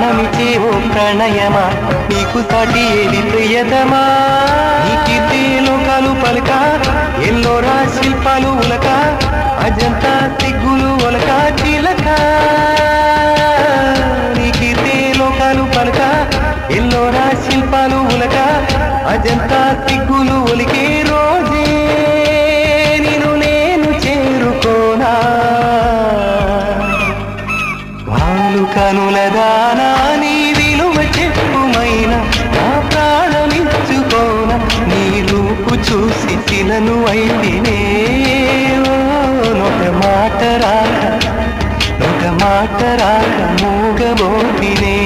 నమిచే ఓ ప్రణయమా నీకు సాటి ఏది ప్రియతమా నీకి లోకాలు పలక ఎల్లోరా శిల్పాలు ఉలక అజంతా సిగ్గులు ఒలక చిలక నీకి లోకాలు పలక ఎల్లోరా శిల్పాలు ఉలక అజంతా సిగ్గులు ఒలికే రోజే నిన్ను నేను చేరుకోనా వాలు కనుల దానా నీ విలువ చెప్పుమైనా నా ప్రాణమిచ్చుకోనా నీ రూపు చూసి తినను అయితేనే నొక మాట రాక మూగబోతినే